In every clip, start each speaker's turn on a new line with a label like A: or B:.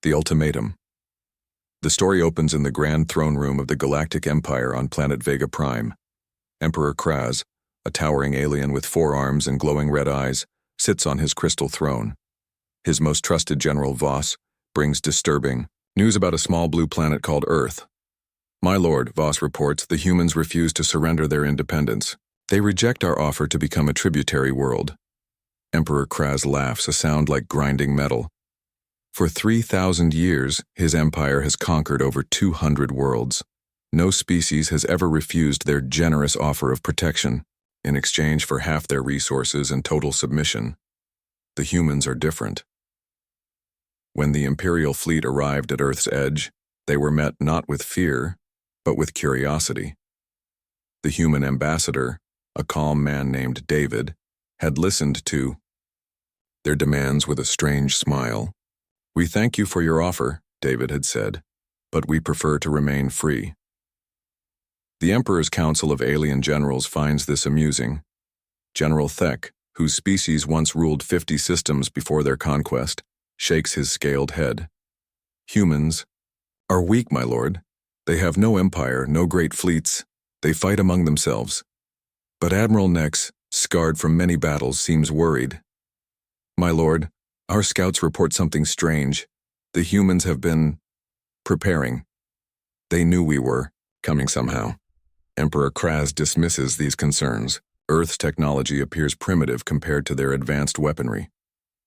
A: The Ultimatum. The story opens in the grand throne room of the Galactic Empire on planet Vega Prime. Emperor Kraz, a towering alien with 4 arms and glowing red eyes, sits on his crystal throne. His most trusted general, Voss, brings disturbing news about a small blue planet called Earth. "My lord," Voss reports, "the humans refuse to surrender their independence. They reject our offer to become a tributary world." Emperor Kraz laughs, a sound like grinding metal. For 3,000 years, his empire has conquered over 200 worlds. No species has ever refused their generous offer of protection in exchange for half their resources and total submission. The humans are different. When the Imperial fleet arrived at Earth's edge, they were met not with fear, but with curiosity. The human ambassador, a calm man named David, had listened to their demands with a strange smile. "We thank you for your offer," David had said, "but we prefer to remain free." The Emperor's Council of Alien Generals finds this amusing. General Thek, whose species once ruled 50 systems before their conquest, shakes his scaled head. "Humans are weak, my lord. They have no empire, no great fleets. They fight among themselves." But Admiral Nex, scarred from many battles, seems worried. "My lord, our scouts report something strange. The humans have been preparing. They knew we were coming somehow." Emperor Kraz dismisses these concerns. Earth's technology appears primitive compared to their advanced weaponry.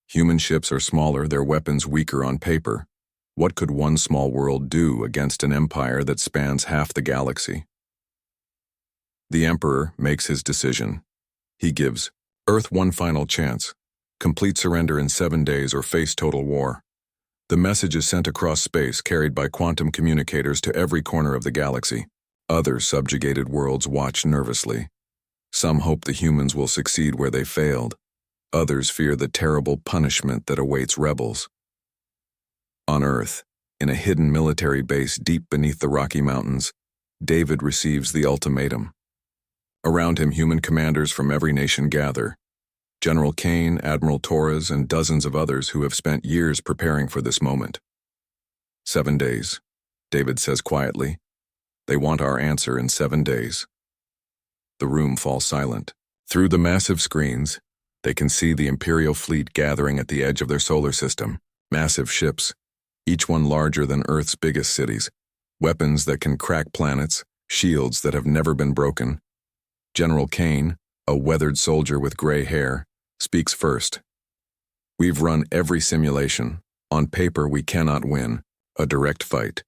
A: Human ships are smaller, their weapons weaker on paper. What could one small world do against an empire that spans half the galaxy? The Emperor makes his decision. He gives Earth one final chance: complete surrender in 7 days or face total war. The message is sent across space, carried by quantum communicators to every corner of the galaxy. Other subjugated worlds watch nervously. Some hope the humans will succeed where they failed. Others fear the terrible punishment that awaits rebels. On Earth, in a hidden military base deep beneath the Rocky Mountains, David receives the ultimatum. Around him, human commanders from every nation gather. General Kane, Admiral Torres, and dozens of others who have spent years preparing for this moment. 7 days, David says quietly. They want our answer in 7 days. The room falls silent. Through the massive screens, they can see the Imperial fleet gathering at the edge of their solar system. Massive ships, each one larger than Earth's biggest cities. Weapons that can crack planets, shields that have never been broken. General Kane, a weathered soldier with gray hair, speaks first. "We've run every simulation. On paper, we cannot win. A direct fight."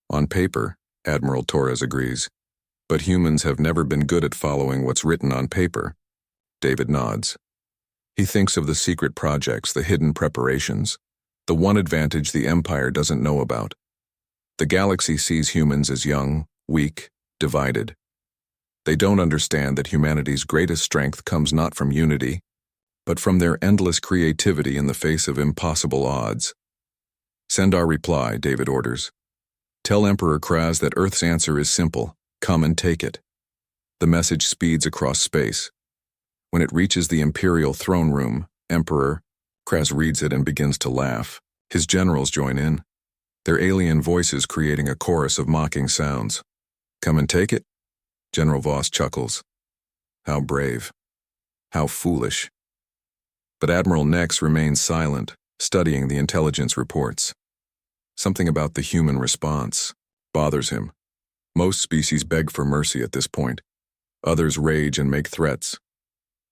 A: "On paper," Admiral Torres agrees. "But humans have never been good at following what's written on paper." David nods. He thinks of the secret projects, the hidden preparations, the one advantage the Empire doesn't know about. The galaxy sees humans as young, weak, divided. They don't understand that humanity's greatest strength comes not from unity, but from their endless creativity in the face of impossible odds. "Send our reply," David orders. "Tell Emperor Kraz that Earth's answer is simple: come and take it." The message speeds across space. When it reaches the Imperial throne room, Emperor Kraz reads it and begins to laugh. His generals join in, their alien voices creating a chorus of mocking sounds. "Come and take it?" General Voss chuckles. How brave. How foolish. But Admiral Nex remains silent, studying the intelligence reports. Something about the human response bothers him. Most species beg for mercy at this point. Others rage and make threats.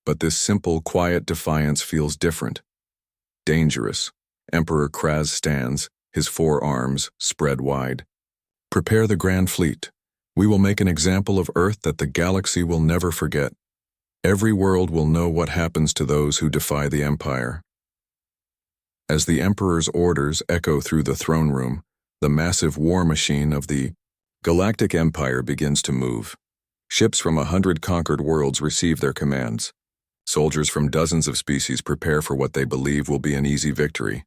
A: But this simple, quiet defiance feels different. Dangerous. Emperor Kraz stands, his 4 arms spread wide. "Prepare the Grand Fleet. We will make an example of Earth that the galaxy will never forget. Every world will know what happens to those who defy the Empire." As the Emperor's orders echo through the throne room, the massive war machine of the Galactic Empire begins to move. Ships from 100 conquered worlds receive their commands. Soldiers from dozens of species prepare for what they believe will be an easy victory.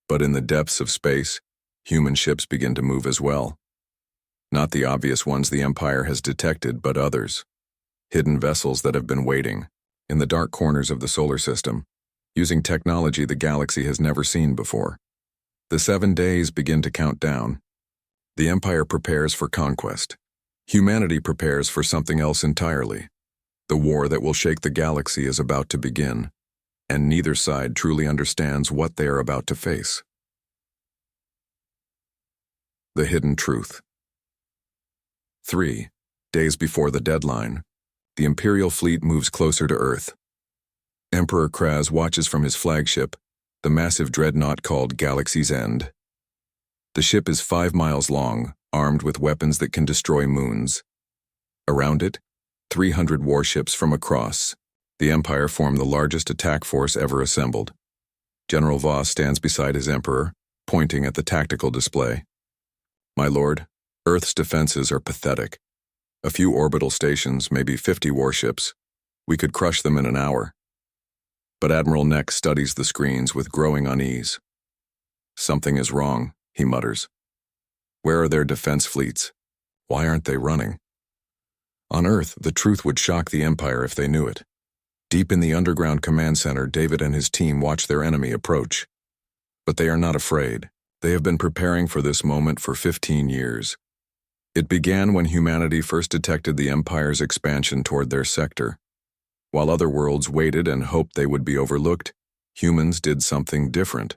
A: But in the depths of space, human ships begin to move as well. Not the obvious ones the Empire has detected, but others. Hidden vessels that have been waiting, in the dark corners of the solar system, using technology the galaxy has never seen before. The 7 days begin to count down. The Empire prepares for conquest. Humanity prepares for something else entirely. The war that will shake the galaxy is about to begin, and neither side truly understands what they are about to face. The hidden truth. 3 days before the deadline, the Imperial fleet moves closer to Earth. Emperor Kraz watches from his flagship, the massive dreadnought called Galaxy's End. The ship is 5 miles long, armed with weapons that can destroy moons. Around it, 300 warships from across the Empire form the largest attack force ever assembled. General Voss stands beside his Emperor, pointing at the tactical display. My lord, Earth's defenses are pathetic. A few orbital stations, maybe 50 warships. We could crush them in an hour. But Admiral Neck studies the screens with growing unease. Something is wrong, he mutters. Where are their defense fleets? Why aren't they running? On Earth, the truth would shock the Empire if they knew it. Deep in the underground command center, David and his team watch their enemy approach. But they are not afraid. They have been preparing for this moment for 15 years. It began when humanity first detected the Empire's expansion toward their sector. While other worlds waited and hoped they would be overlooked, humans did something different.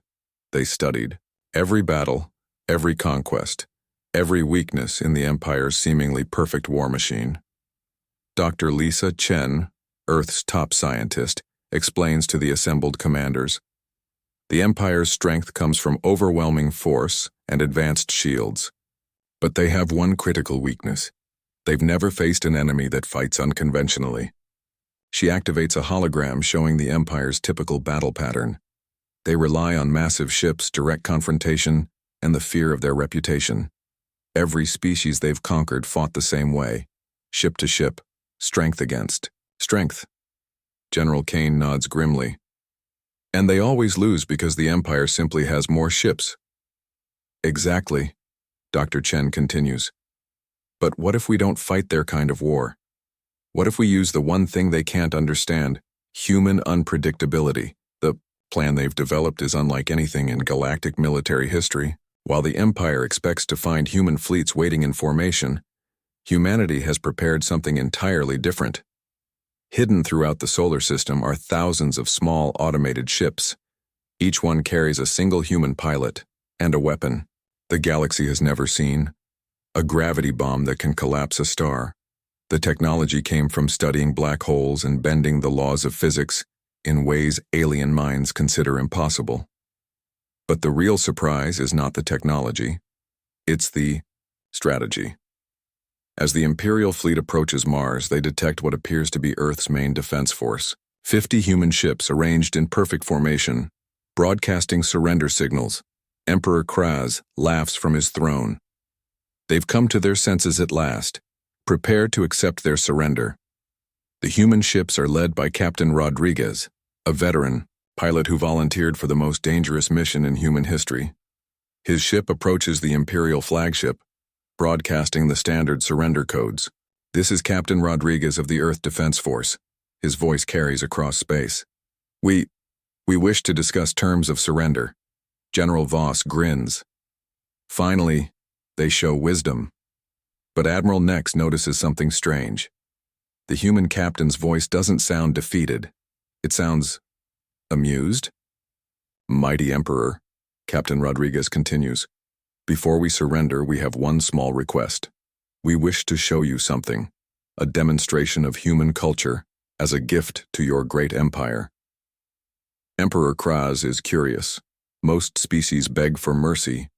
A: They studied every battle, every conquest, every weakness in the Empire's seemingly perfect war machine. Dr. Lisa Chen, Earth's top scientist, explains to the assembled commanders. The Empire's strength comes from overwhelming force and advanced shields. But they have one critical weakness. They've never faced an enemy that fights unconventionally. She activates a hologram showing the Empire's typical battle pattern. They rely on massive ships, direct confrontation, and the fear of their reputation. Every species they've conquered fought the same way, ship to ship, strength against strength. General Kane nods grimly. And they always lose because the Empire simply has more ships. Exactly, Dr. Chen continues. But what if we don't fight their kind of war? What if we use the one thing they can't understand, human unpredictability? The plan they've developed is unlike anything in galactic military history. While the Empire expects to find human fleets waiting in formation, humanity has prepared something entirely different. Hidden throughout the solar system are thousands of small automated ships. Each one carries a single human pilot and a weapon the galaxy has never seen, a gravity bomb that can collapse a star. The technology came from studying black holes and bending the laws of physics in ways alien minds consider impossible. But the real surprise is not the technology, it's the strategy. As the Imperial fleet approaches Mars, they detect what appears to be Earth's main defense force. 50 human ships arranged in perfect formation, broadcasting surrender signals. Emperor Kraz laughs from his throne. They've come to their senses at last, prepared to accept their surrender. The human ships are led by Captain Rodriguez, a veteran pilot who volunteered for the most dangerous mission in human history. His ship approaches the Imperial flagship, broadcasting the standard surrender codes. This is Captain Rodriguez of the Earth Defense Force. His voice carries across space. We wish to discuss terms of surrender. General Voss grins. Finally, they show wisdom. But Admiral Nex notices something strange. The human captain's voice doesn't sound defeated. It sounds amused. Mighty Emperor, Captain Rodriguez continues. Before we surrender, we have one small request. We wish to show you something, a demonstration of human culture, as a gift to your great empire. Emperor Kraz is curious. Most species beg for mercy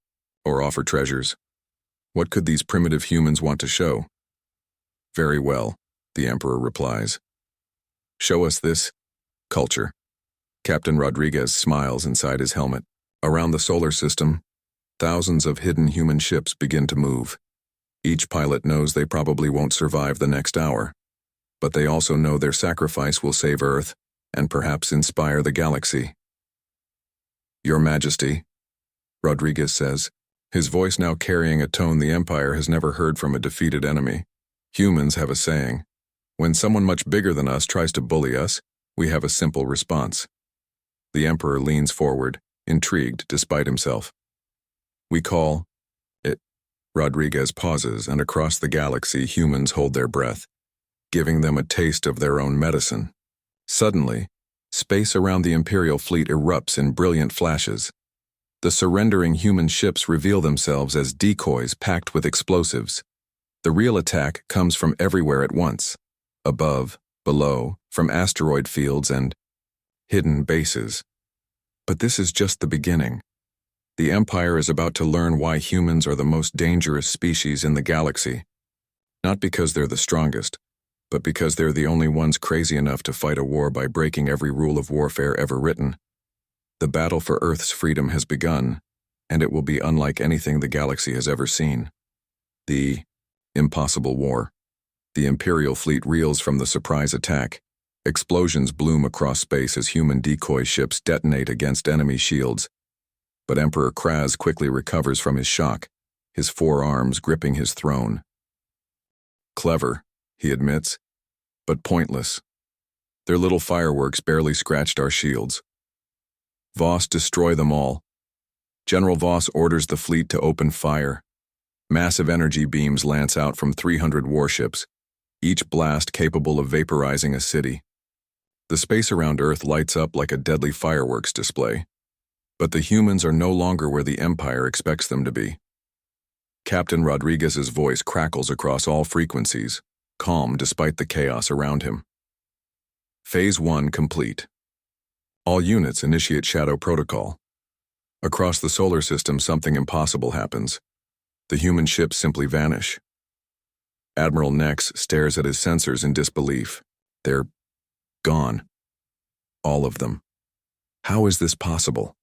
A: or offer treasures. What could these primitive humans want to show? Very well, the Emperor replies. Show us this culture. Captain Rodriguez smiles inside his helmet. Around the solar system, thousands of hidden human ships begin to move. Each pilot knows they probably won't survive the next hour, but they also know their sacrifice will save Earth and perhaps inspire the galaxy. Your Majesty, Rodriguez says, his voice now carrying a tone the Empire has never heard from a defeated enemy. Humans have a saying. When someone much bigger than us tries to bully us, we have a simple response. The Emperor leans forward, intrigued despite himself. We call it. Rodriguez pauses, and across the galaxy humans hold their breath, giving them a taste of their own medicine. Suddenly, space around the Imperial fleet erupts in brilliant flashes. The surrendering human ships reveal themselves as decoys packed with explosives. The real attack comes from everywhere at once, above, below, from asteroid fields and hidden bases. But this is just the beginning. The Empire is about to learn why humans are the most dangerous species in the galaxy. Not because they're the strongest, but because they're the only ones crazy enough to fight a war by breaking every rule of warfare ever written. The battle for Earth's freedom has begun, and it will be unlike anything the galaxy has ever seen. The impossible war. The Imperial fleet reels from the surprise attack. Explosions bloom across space as human decoy ships detonate against enemy shields. But Emperor Kraz quickly recovers from his shock, his forearms gripping his throne. Clever, he admits, but pointless. Their little fireworks barely scratched our shields. Voss, destroy them all. General Voss orders the fleet to open fire. Massive energy beams lance out from 300 warships, each blast capable of vaporizing a city. The space around Earth lights up like a deadly fireworks display. But the humans are no longer where the Empire expects them to be. Captain Rodriguez's voice crackles across all frequencies, calm despite the chaos around him. Phase 1 complete. All units initiate Shadow Protocol. Across the solar system, something impossible happens. The human ships simply vanish. Admiral Nex stares at his sensors in disbelief. They're gone. All of them. How is this possible?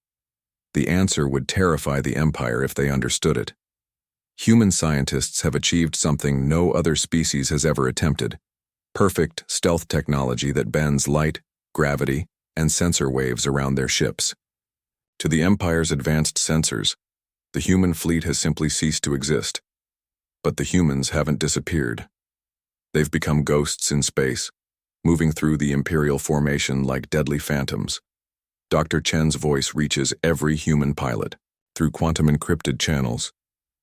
A: The answer would terrify the Empire if they understood it. Human scientists have achieved something no other species has ever attempted. Perfect stealth technology that bends light, gravity, and sensor waves around their ships. To the Empire's advanced sensors, the human fleet has simply ceased to exist. But the humans haven't disappeared. They've become ghosts in space, moving through the Imperial formation like deadly phantoms. Dr. Chen's voice reaches every human pilot, through quantum-encrypted channels.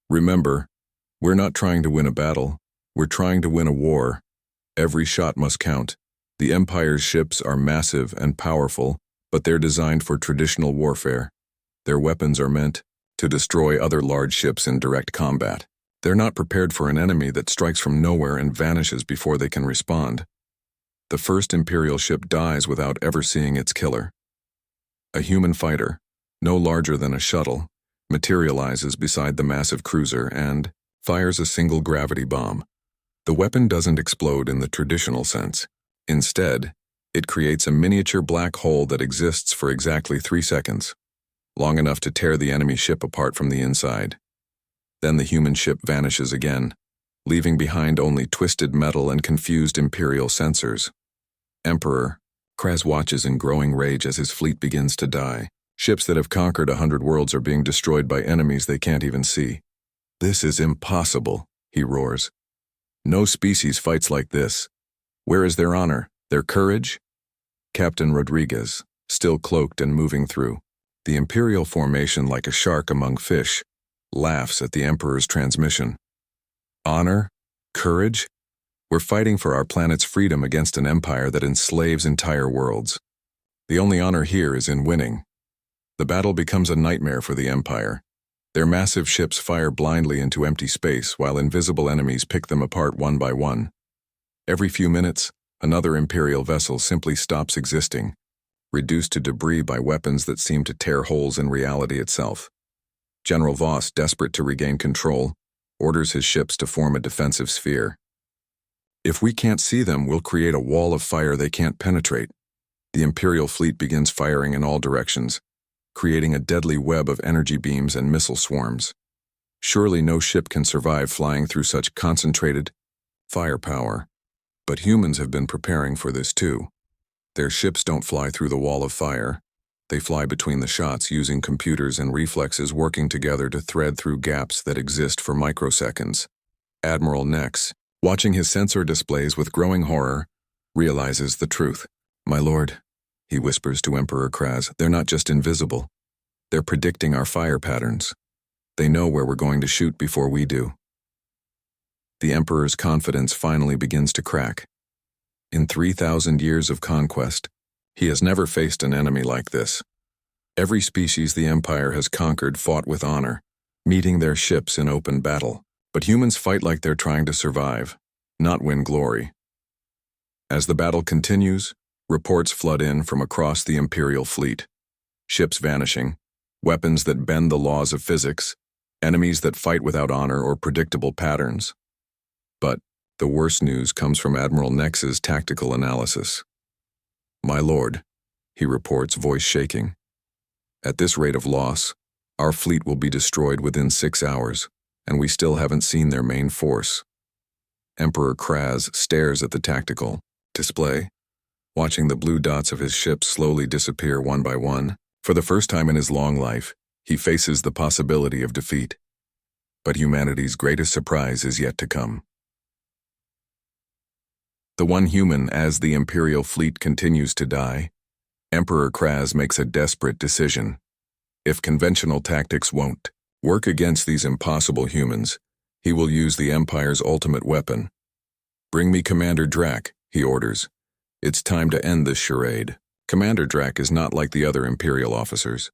A: Remember, we're not trying to win a battle, we're trying to win a war. Every shot must count. The Empire's ships are massive and powerful, but they're designed for traditional warfare. Their weapons are meant to destroy other large ships in direct combat. They're not prepared for an enemy that strikes from nowhere and vanishes before they can respond. The first Imperial ship dies without ever seeing its killer. A human fighter, no larger than a shuttle, materializes beside the massive cruiser and fires a single gravity bomb. The weapon doesn't explode in the traditional sense. Instead, it creates a miniature black hole that exists for exactly 3 seconds, long enough to tear the enemy ship apart from the inside. Then the human ship vanishes again, leaving behind only twisted metal and confused Imperial sensors. Emperor Kraz watches in growing rage as his fleet begins to die. Ships that have conquered 100 worlds are being destroyed by enemies they can't even see. This is impossible, he roars. No species fights like this. Where is their honor, their courage? Captain Rodriguez, still cloaked and moving through the Imperial formation like a shark among fish, laughs at the Emperor's transmission. Honor? Courage? We're fighting for our planet's freedom against an empire that enslaves entire worlds. The only honor here is in winning. The battle becomes a nightmare for the Empire. Their massive ships fire blindly into empty space while invisible enemies pick them apart one by one. Every few minutes, another Imperial vessel simply stops existing, reduced to debris by weapons that seem to tear holes in reality itself. General Voss, desperate to regain control, orders his ships to form a defensive sphere. If we can't see them, we'll create a wall of fire they can't penetrate. The Imperial fleet begins firing in all directions, creating a deadly web of energy beams and missile swarms. Surely no ship can survive flying through such concentrated firepower. But humans have been preparing for this too. Their ships don't fly through the wall of fire. They fly between the shots using computers and reflexes working together to thread through gaps that exist for microseconds. Admiral Nex, watching his sensor displays with growing horror, realizes the truth. My lord, he whispers to Emperor Kraz, they're not just invisible. They're predicting our fire patterns. They know where we're going to shoot before we do. The Emperor's confidence finally begins to crack. In 3,000 years of conquest, he has never faced an enemy like this. Every species the Empire has conquered fought with honor, meeting their ships in open battle. But humans fight like they're trying to survive, not win glory. As the battle continues, reports flood in from across the Imperial fleet. Ships vanishing, weapons that bend the laws of physics, enemies that fight without honor or predictable patterns. But the worst news comes from Admiral Nex's tactical analysis. "My lord," he reports, voice shaking. "At this rate of loss, our fleet will be destroyed within 6 hours, and we still haven't seen their main force." Emperor Kraz stares at the tactical display, watching the blue dots of his ships slowly disappear one by one. For the first time in his long life, he faces the possibility of defeat. But humanity's greatest surprise is yet to come. The one human, as the Imperial fleet continues to die, Emperor Kraz makes a desperate decision. If conventional tactics won't work against these impossible humans, he will use the Empire's ultimate weapon. "Bring me Commander Drac," he orders. "It's time to end this charade." Commander Drac is not like the other Imperial officers.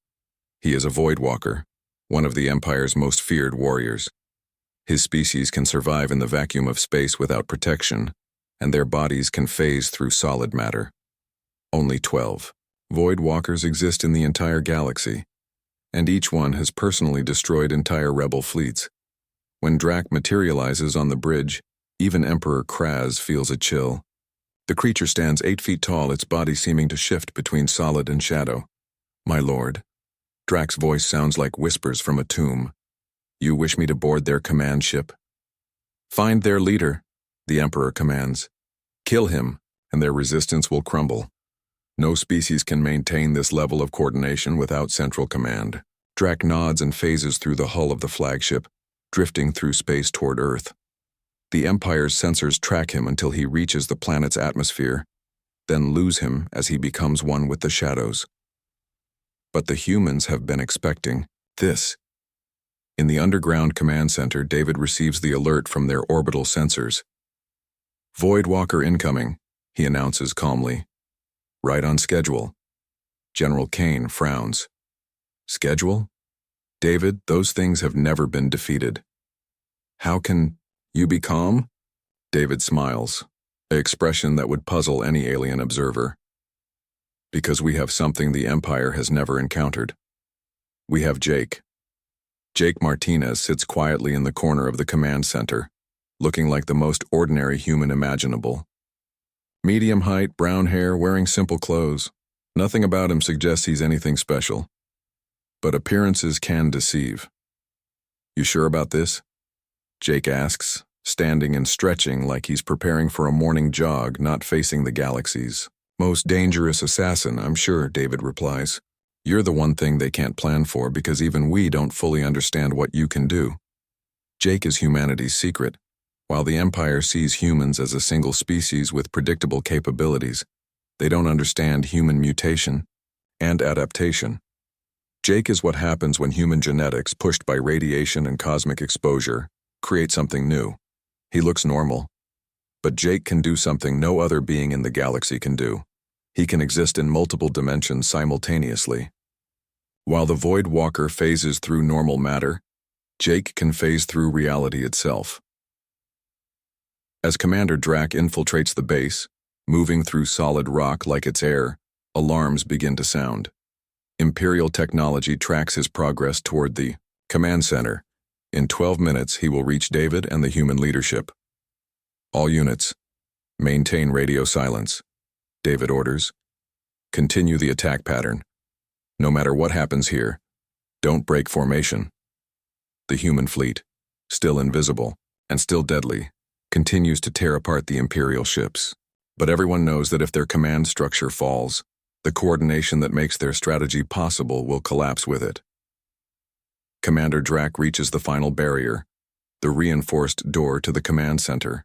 A: He is a Voidwalker, one of the Empire's most feared warriors. His species can survive in the vacuum of space without protection, and their bodies can phase through solid matter. Only 12 Voidwalkers exist in the entire galaxy, and each one has personally destroyed entire rebel fleets. When Drac materializes on the bridge, even Emperor Kraz feels a chill. The creature stands 8 feet tall, its body seeming to shift between solid and shadow. "My lord." Drac's voice sounds like whispers from a tomb. "You wish me to board their command ship?" "Find their leader," the Emperor commands. "Kill him, and their resistance will crumble." No species can maintain this level of coordination without central command. Drac nods and phases through the hull of the flagship, drifting through space toward Earth. The Empire's sensors track him until he reaches the planet's atmosphere, then lose him as he becomes one with the shadows. But the humans have been expecting this. In the underground command center, David receives the alert from their orbital sensors. "Voidwalker incoming," he announces calmly. "Right on schedule." General Kane frowns. "Schedule? David, those things have never been defeated." "How can you be calm?" David smiles, an expression that would puzzle any alien observer. "Because we have something the Empire has never encountered. We have Jake." Jake Martinez sits quietly in the corner of the command center, looking like the most ordinary human imaginable. Medium height, brown hair, wearing simple clothes. Nothing about him suggests he's anything special. But appearances can deceive. "You sure about this?" Jake asks, standing and stretching like he's preparing for a morning jog, not facing the galaxy's most dangerous assassin, I'm sure, David replies. "You're the one thing they can't plan for because even we don't fully understand what you can do." Jake is humanity's secret. While the Empire sees humans as a single species with predictable capabilities, they don't understand human mutation and adaptation. Jake is what happens when human genetics, pushed by radiation and cosmic exposure, create something new. He looks normal. But Jake can do something no other being in the galaxy can do. He can exist in multiple dimensions simultaneously. While the Voidwalker phases through normal matter, Jake can phase through reality itself. As Commander Drac infiltrates the base, moving through solid rock like it's air, alarms begin to sound. Imperial technology tracks his progress toward the command center. In 12 minutes, he will reach David and the human leadership. "All units, maintain radio silence," David orders. "Continue the attack pattern. No matter what happens here, don't break formation." The human fleet, still invisible and still deadly, continues to tear apart the Imperial ships. But everyone knows that if their command structure falls, the coordination that makes their strategy possible will collapse with it. Commander Drac reaches the final barrier, the reinforced door to the command center.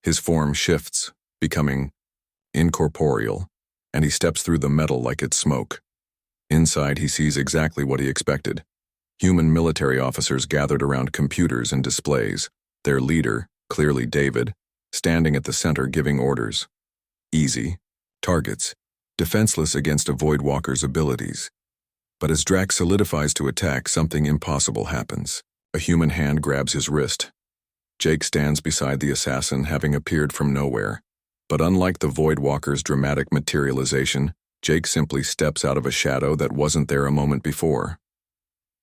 A: His form shifts, becoming incorporeal, and he steps through the metal like it's smoke. Inside, he sees exactly what he expected. Human military officers gathered around computers and displays, their leader, clearly David, standing at the center giving orders. Easy. Targets. Defenseless against a Voidwalker's abilities. But as Drax solidifies to attack, something impossible happens. A human hand grabs his wrist. Jake stands beside the assassin, having appeared from nowhere. But unlike the Voidwalker's dramatic materialization, Jake simply steps out of a shadow that wasn't there a moment before.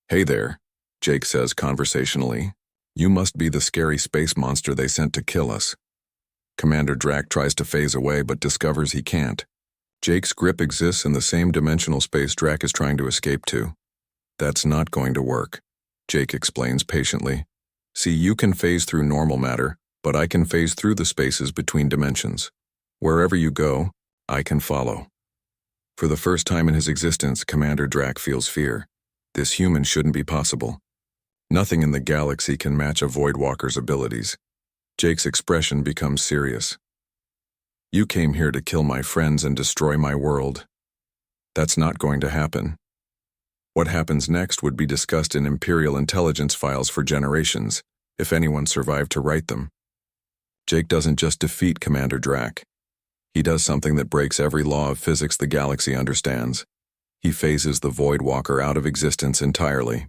A: "Hey there," Jake says conversationally. "You must be the scary space monster they sent to kill us." Commander Drax tries to phase away but discovers he can't. Jake's grip exists in the same dimensional space Drax is trying to escape to. "That's not going to work," Jake explains patiently. "See, you can phase through normal matter, but I can phase through the spaces between dimensions. Wherever you go, I can follow." For the first time in his existence, Commander Drax feels fear. This human shouldn't be possible. Nothing in the galaxy can match a Voidwalker's abilities. Jake's expression becomes serious. "You came here to kill my friends and destroy my world. That's not going to happen." What happens next would be discussed in Imperial intelligence files for generations, if anyone survived to write them. Jake doesn't just defeat Commander Drax. He does something that breaks every law of physics the galaxy understands. He phases the Voidwalker out of existence entirely.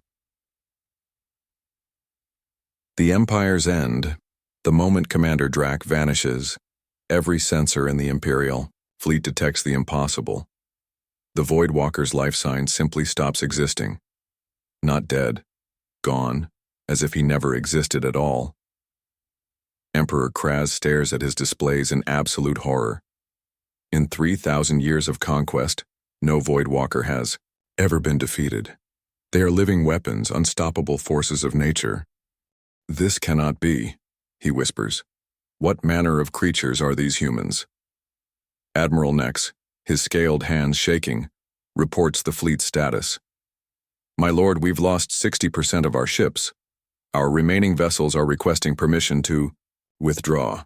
A: The Empire's end. The moment Commander Drax vanishes, every sensor in the Imperial fleet detects the impossible. The Voidwalker's life sign simply stops existing. Not dead, gone, as if he never existed at all. Emperor Kraz stares at his displays in absolute horror. In 3,000 years of conquest, no Voidwalker has ever been defeated. They are living weapons, unstoppable forces of nature. "This cannot be," he whispers. "What manner of creatures are these humans?" Admiral Nex, his scaled hands shaking, reports the fleet's status. "My lord, we've lost 60% of our ships. Our remaining vessels are requesting permission to withdraw."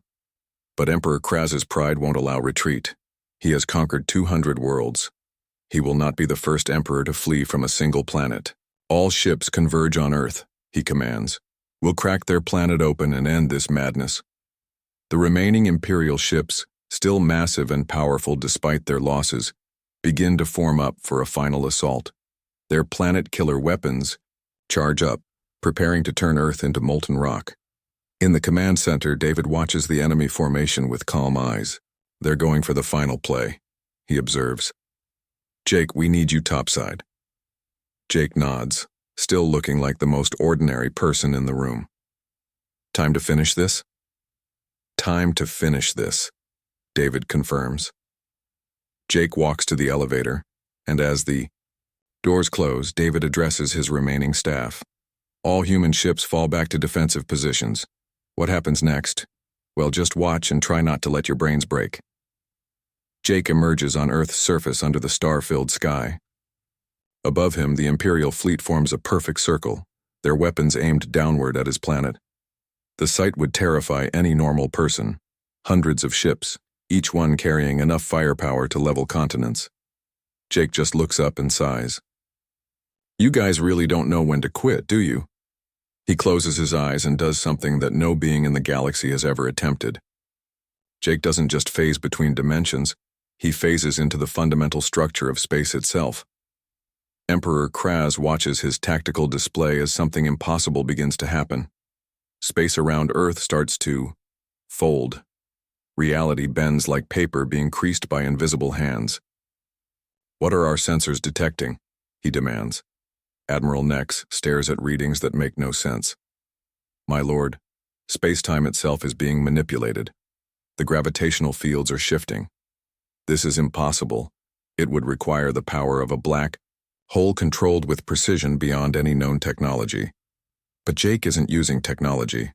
A: But Emperor Kraz's pride won't allow retreat. He has conquered 200 worlds. He will not be the first emperor to flee from a single planet. "All ships converge on Earth," he commands. "We'll crack their planet open and end this madness." The remaining Imperial ships, still massive and powerful despite their losses, begin to form up for a final assault. Their planet-killer weapons charge up, preparing to turn Earth into molten rock. In the command center, David watches the enemy formation with calm eyes. "They're going for the final play," he observes. "Jake, we need you topside." Jake nods, still looking like the most ordinary person in the room. "Time to finish this?" "Time to finish this," David confirms. Jake walks to the elevator, and as the doors close, David addresses his remaining staff. "All human ships fall back to defensive positions. What happens next? Well, just watch and try not to let your brains break." Jake emerges on Earth's surface under the star-filled sky. Above him, the Imperial fleet forms a perfect circle, their weapons aimed downward at his planet. The sight would terrify any normal person. Hundreds of ships, each one carrying enough firepower to level continents. Jake just looks up and sighs. "You guys really don't know when to quit, do you?" He closes his eyes and does something that no being in the galaxy has ever attempted. Jake doesn't just phase between dimensions, he phases into the fundamental structure of space itself. Emperor Kraz watches his tactical display as something impossible begins to happen. Space around Earth starts to fold. Reality bends like paper being creased by invisible hands. "What are our sensors detecting?" he demands. Admiral Nex stares at readings that make no sense. "My lord, space-time itself is being manipulated. The gravitational fields are shifting. This is impossible. It would require the power of a black hole controlled with precision beyond any known technology." But Jake isn't using technology.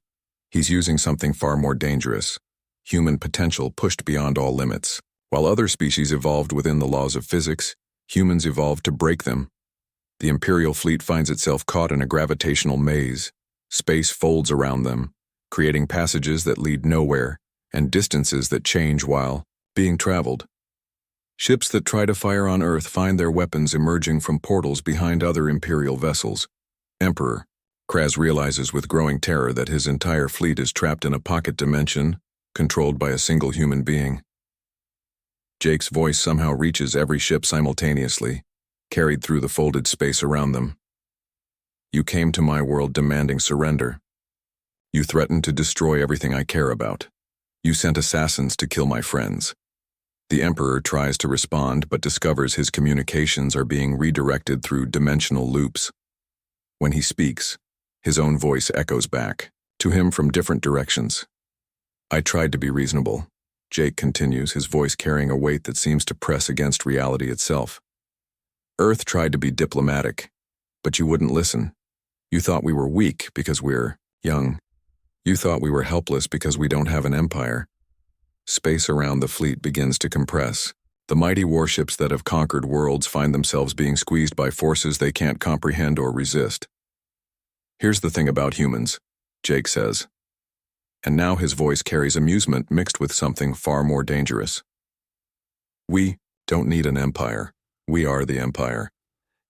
A: He's using something far more dangerous. Human potential pushed beyond all limits. While other species evolved within the laws of physics, humans evolved to break them. The Imperial fleet finds itself caught in a gravitational maze. Space folds around them, creating passages that lead nowhere and distances that change while being traveled. Ships that try to fire on Earth find their weapons emerging from portals behind other Imperial vessels. Emperor, Kraz realizes with growing terror that his entire fleet is trapped in a pocket dimension, controlled by a single human being. Jake's voice somehow reaches every ship simultaneously, carried through the folded space around them. You came to my world demanding surrender. You threatened to destroy everything I care about. You sent assassins to kill my friends. The Emperor tries to respond but discovers his communications are being redirected through dimensional loops. When he speaks, his own voice echoes back, to him from different directions. I tried to be reasonable, Jake continues, his voice carrying a weight that seems to press against reality itself. Earth tried to be diplomatic, but you wouldn't listen. You thought we were weak because we're young. You thought we were helpless because we don't have an empire. Space around the fleet begins to compress. The mighty warships that have conquered worlds find themselves being squeezed by forces they can't comprehend or resist. Here's the thing about humans, Jake says. And now his voice carries amusement mixed with something far more dangerous. We don't need an empire. We are the empire.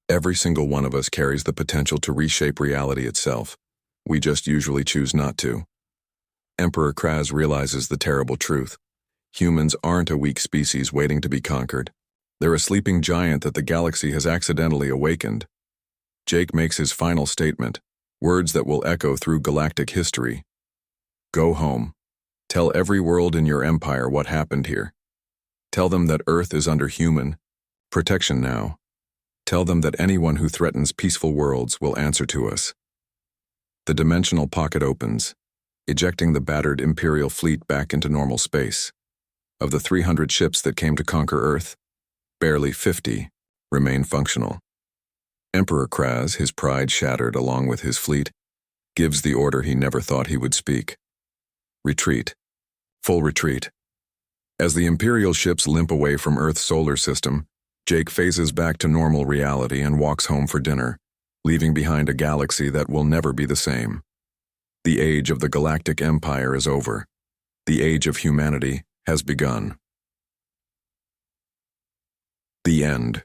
A: Every single one of us carries the potential to reshape reality itself. We just usually choose not to. Emperor Kraz realizes the terrible truth. Humans aren't a weak species waiting to be conquered. They're a sleeping giant that the galaxy has accidentally awakened. Jake makes his final statement, words that will echo through galactic history. Go home. Tell every world in your empire what happened here. Tell them that Earth is under human protection now. Tell them that anyone who threatens peaceful worlds will answer to us. The dimensional pocket opens, ejecting the battered Imperial fleet back into normal space. Of the 300 ships that came to conquer Earth, barely 50 remain functional. Emperor Kraz, his pride shattered along with his fleet, gives the order he never thought he would speak. Retreat. Full retreat. As the Imperial ships limp away from Earth's solar system, Jake phases back to normal reality and walks home for dinner, leaving behind a galaxy that will never be the same. The age of the Galactic Empire is over. The age of humanity has begun. The end.